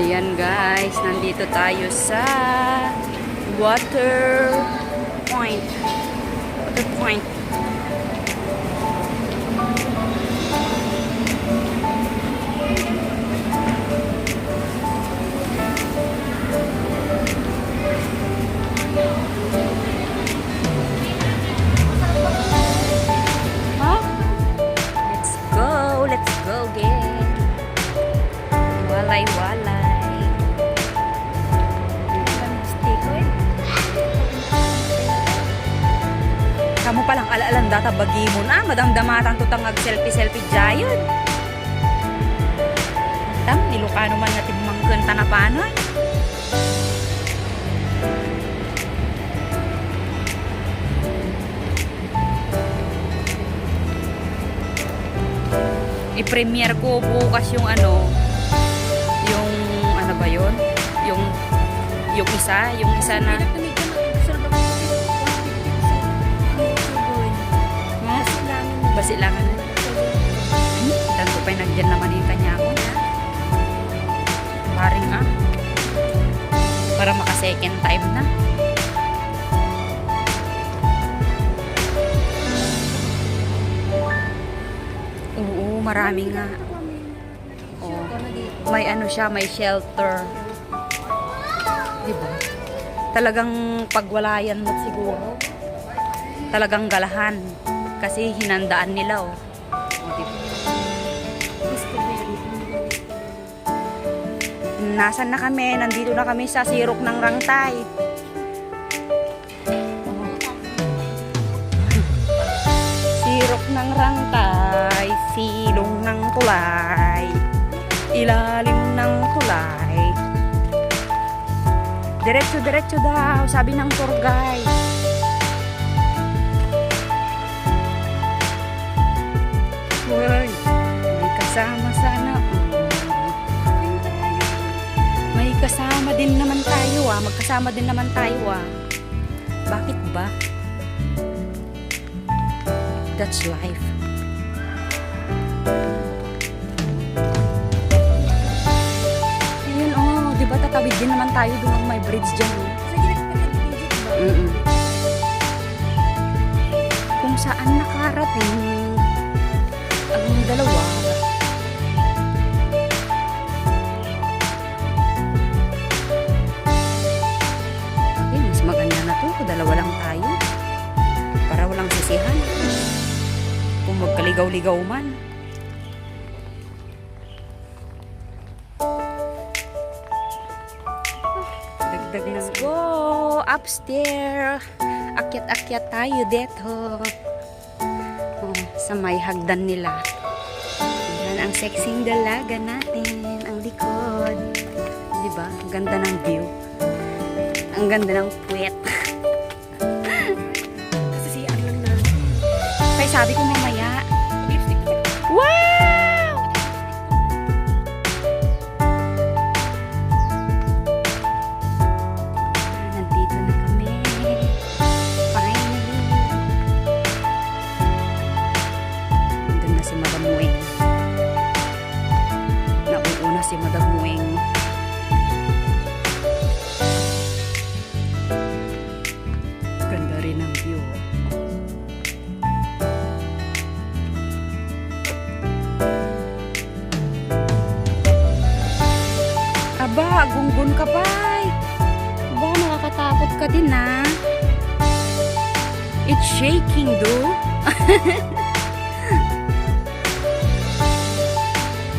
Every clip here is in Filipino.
Ayan guys, nandito tayo sa water point. Water point. Huh? Let's go again. Walay-walay. Kamu palang alaalan data bagi mo na. Madamdamatang tutang selfie-selfie jayon. Tam, nilukano man natin mangkanta na panoy. I-premiere ko bukas yung ano ba yun? Yung isa na basilangan. Tanto pa'y nagyan naman yung kanya ko. Paring para maka second time na. Oo, marami nga. Oh, may ano siya, may shelter. Diba? Talagang pagwalayan mo siguro. Talagang galahan. Kasi hinandaan nila, oh. Oh, diba? Nasaan na kami? Nandito na kami sa sirok ng Rangtay. Oh. Sirok ng Rangtay, silong ng tulay, ilalim ng tulay. Diretso-diretso daw, sabi ng tour guide. Uy, may kasama sana. May kasama din naman tayo magkasama din naman tayo Bakit ba? That's life. Ayun, diba tatawid din naman tayo doon ng may bridge dyan. Kung saan nakarating ang dalawa. Okay, mas maganda na to kung dalawa lang tayo. Para walang sisihan. Kung magkaligaw-ligaw man. Dagdag na. Let's go upstairs. Akyat-akyat tayo dito. Sa may hagdan nila. Yan ang sexing dalaga natin. Ang likod. Diba? Ang ganda ng view. Ang ganda ng puwet. Kasi siya lang natin. Kaya sabi ko mamaya. Wow! Nandito na kami. Finally. Nandun na si Madam Mueng. Nauuna si Madam Mueng. Ganda rin ang view. Aba, gunggun ka pa. Aba, nakakatakot ka din It's shaking though.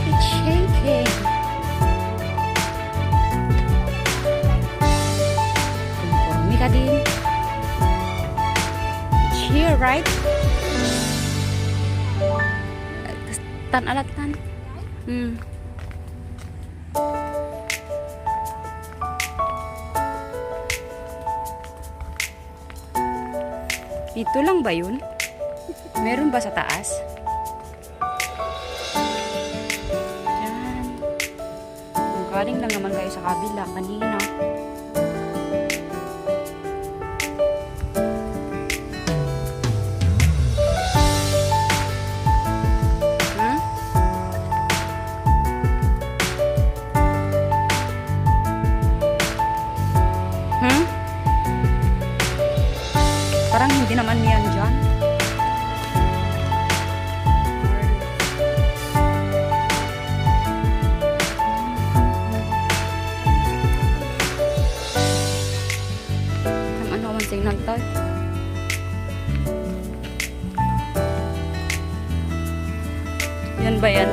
It's shaking. Conforme ka din. It's here, right? Tan-alatan. Dito lang ba yun? Meron ba sa taas? Diyan. Kung galing lang naman kayo sa kabila kanina. naman yan dyan. Ano man signal tayo? Yan ba yan?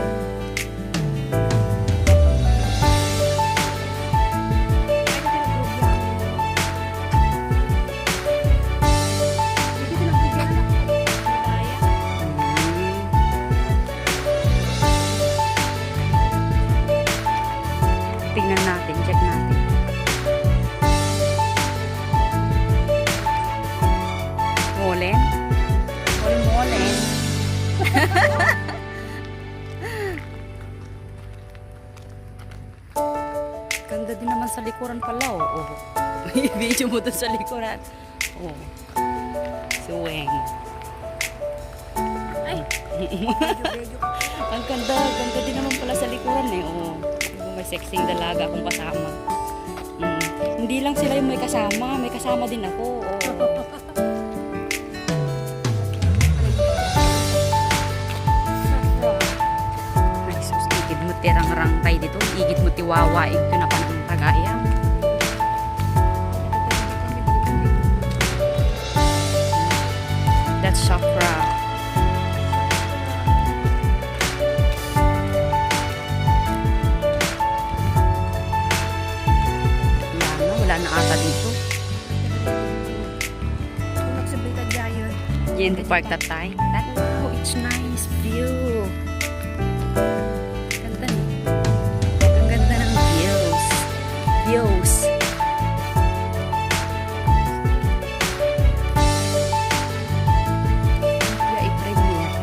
Tingnan natin, check natin. Molen? Molen. Ganda din naman sa likuran pala, oh. I-video mo doon sa likuran. Oh. Suweng. Ay! Ang ganda din naman pala sa likuran eh, oh. May sexing dalaga akong kasama. Hindi lang sila yung may kasama din ako. Oo. Ay, sus, igid mo tirang rangkay dito. Igid mo tiwawa, ito na pa ng tagayang. That's Shafra. Wala na ata dito. Yan, the park that time. Wow, it's nice view. Ganda ni. Ang ganda ng views. Views. Kaya i-premiere.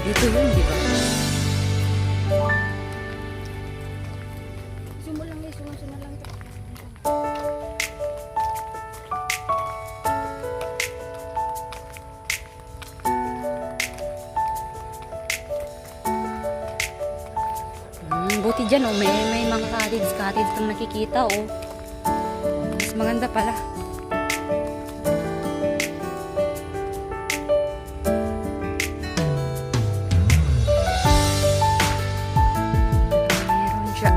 Dito yun, di ba? Sumo lang guys, sumo lang ito. Buti dyan, oh. May mga cottage kang nakikita, oh. Mas maganda pala. Meron dyan.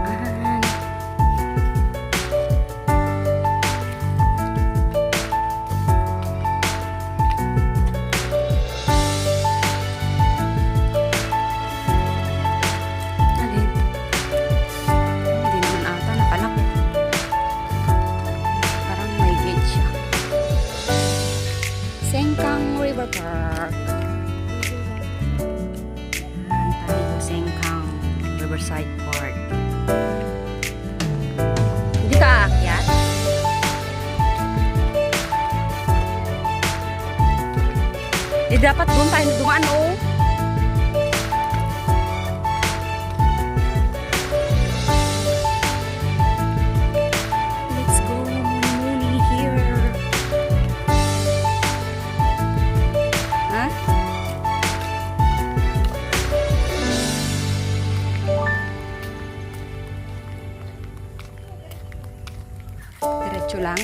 Alin? Hindi naman ata nakalaki. Parang may gate siya. Sengkang River Park. Ayan tayo, Sengkang Riverside Park. Hindi ka aakyat? Eh, dapat doon tayo dumaan, oh. Let's go, Muni here. Ha? Diretso lang?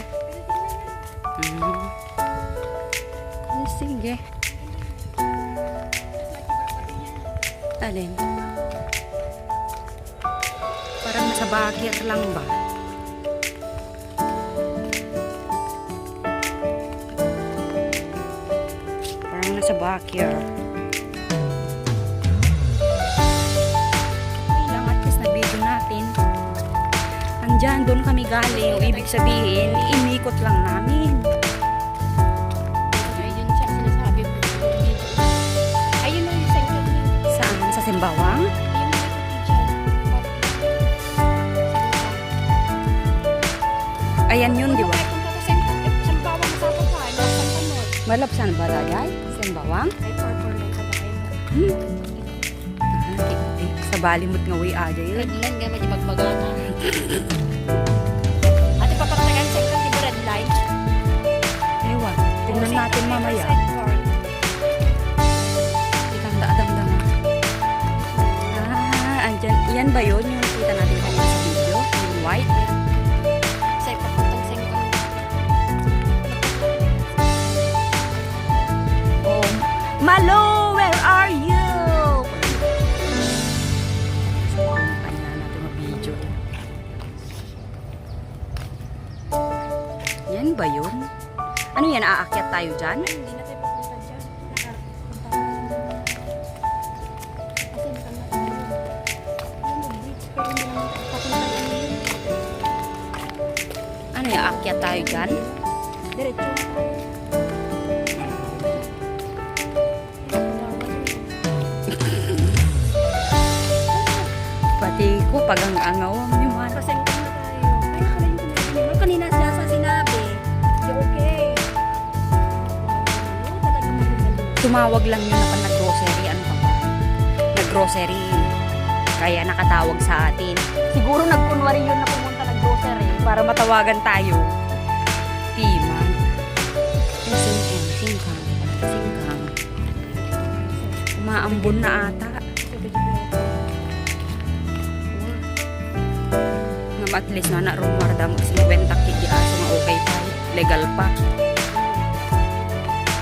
Sige. Alin? Parang nasa bakir lang ba? Parang nasa bakir. Ilang at least na-video natin. Andyan, doon kami galing. Ibig sabihin, inikot lang namin. Ayun siya sinasabi mo. Ayun ang sengkang niyo. Saan? Sa Sembawang? Ayan yun, di ba? Malapsan ba lagay? Sembawang? Sa balimot nga way aja yun. Red line nga may pagbagana. Ate papaktagan sengkang di ba red line? Ewan, tingnan natin mamaya. tayo dyan? Hindi na tayo pupunta dyan. Nakapunta na lang. Kasi baka na tayo. Alam mo, beach. Pero hindi naman papunta na yun. Ano yung aakyat tayo dyan? Diretso na tayo. Pati ko pag ang angawang ni Mara. Pasengkan na tayo. Kaya pala yung sinabi ni Mar. Kanina siya sa sinabi. Di okay. Ano talaga magandang. Tumawag lang yun na pa nag-grocery. Ano ka ba? Nag-grocery. Kaya nakatawag sa atin. Siguro nagkunwari yun na pumunta nag-grocery para matawagan tayo. Timan. Singkang. Singkang. Singkang. Umaambon na ata. At least na rumarda mo 50 kg aso nga okay pa. Legal pa.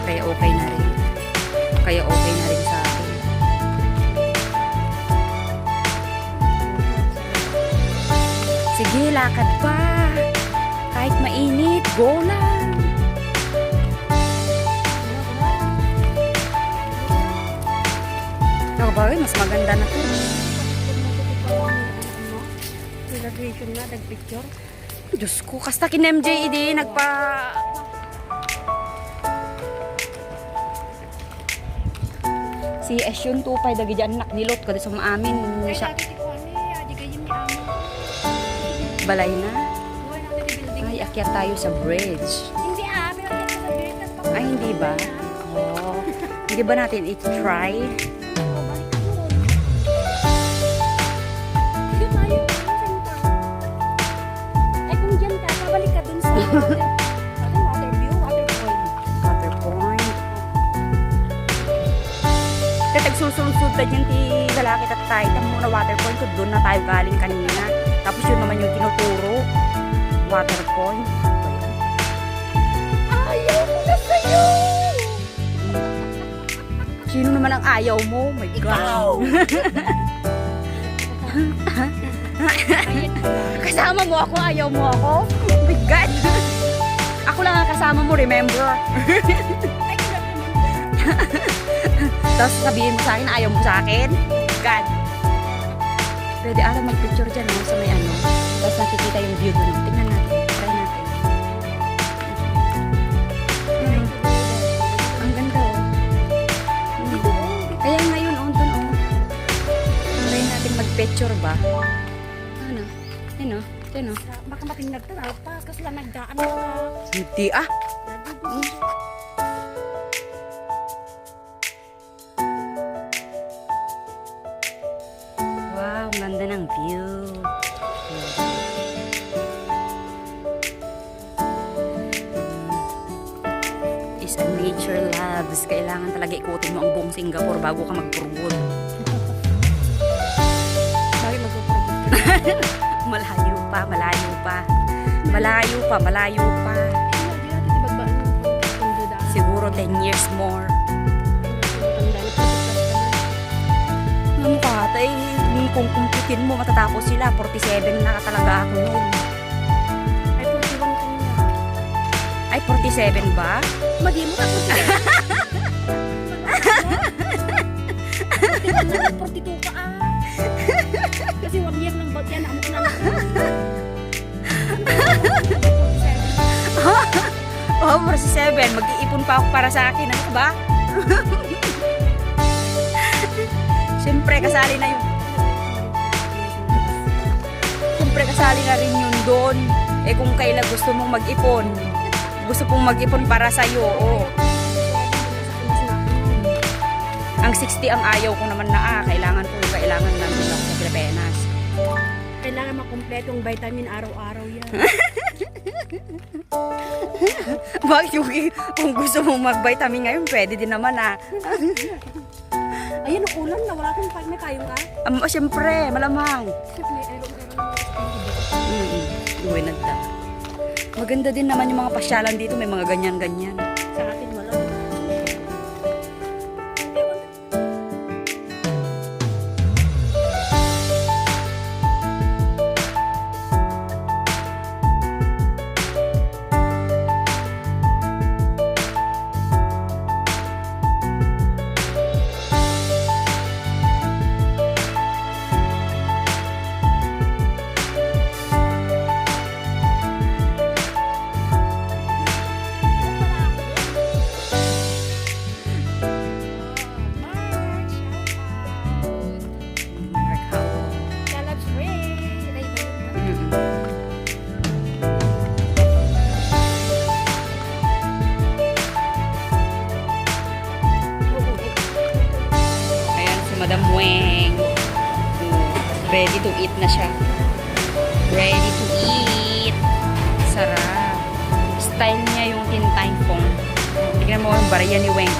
Kaya okay na rin. Kaya okay na rin sa akin. Sige, lakad pa. Kahit mainit, go lang. Nakabagay, mas maganda na to. Celebration na, nag-picture. Diyos ko, kasta kin MJ idi, nagpa... Si Esyon 2 dagi dyan naknilot ko sa mga amin. Ay, Siya, dati ko ano eh, di kayo ni Amo. balay na. Buhay natin yung building. Ay, akyat tayo sa bridge. Hindi pero yan sa building. Ay, hindi ba? Oh. Hindi ba natin i-try? Ay, kung dyan ka, babalik ka dun sa water view, water point. Water point. Katag susunod na dyan ti lalaki at tayo. Tama muna water point. So, doon na tayo galing kanina. Tapos yun naman yung tinuturo. Water point. Ayaw ko na sa'yo! Sino naman ang ayaw mo? My God. Kasama mo ako, ayaw mo ako? Oh my God. Ako lang ang kasama mo, remember? Ay, Tapos sabihin mo sa akin, ayaw mo sa akin? God. Pwede ata mag-picture dyan, no? Sa may ano. Tapos nakikita yung view doon. Tingnan natin. Try natin. Ang ganda, oh. Kaya ngayon, on doon, oh. Try natin mag-picture ba? Ano? Ano? Ano? baka matingnan ka na pa, kasi lang nagdaan na ka. Hindi, ah. Wow, ang ganda ng view. Isa nature loves. Kailangan talaga ikutin mo ang buong Singapore bago ka magpurgod. Bakit magpapagod? Malayo pa, malayo pa. Malayo pa, malayo pa. Hindi natin ibagbaan ng pundo daan. Siguro 10 years more. Tanda na, 40 plus ka na. Ang patay, kung kumpitin mo, matatapos sila. 47 na talaga ako noon. Ay, 41 ka niya. Ay, 47 ba? Madi mo ka, 41. 42 ka ah. Kasi 1 year ng bag yan, amo ka na lang. Oh, 47. Mag-iipon pa ako para sa akin. Ano ka ba? Siyempre, kasali na yun. Siyempre, kasali na rin yun doon. Eh, kung kailan gusto mong mag-ipon. Gusto pong mag-ipon para sa'yo, oh. Ang 60 ang ayaw ko naman na, kailangan lang din ako sa Pilipinas. Kailangan makompleto yung vitamin araw-araw yan. Bakit kung gusto mong mag-vitamin ngayon, pwede din naman, ah. Ayun, ang ulan na. Wala kang may kayong ka. Siyempre, malamang. Siyempre, ayun. Uwi nagda. Maganda din naman yung mga pasyalan dito, may mga ganyan-ganyan. Sa atin, wala. Ready to eat na siya. Ready to eat. Sarap. Style niya yung Tin Tai Fung. Tignan mo yung barya ni Weng.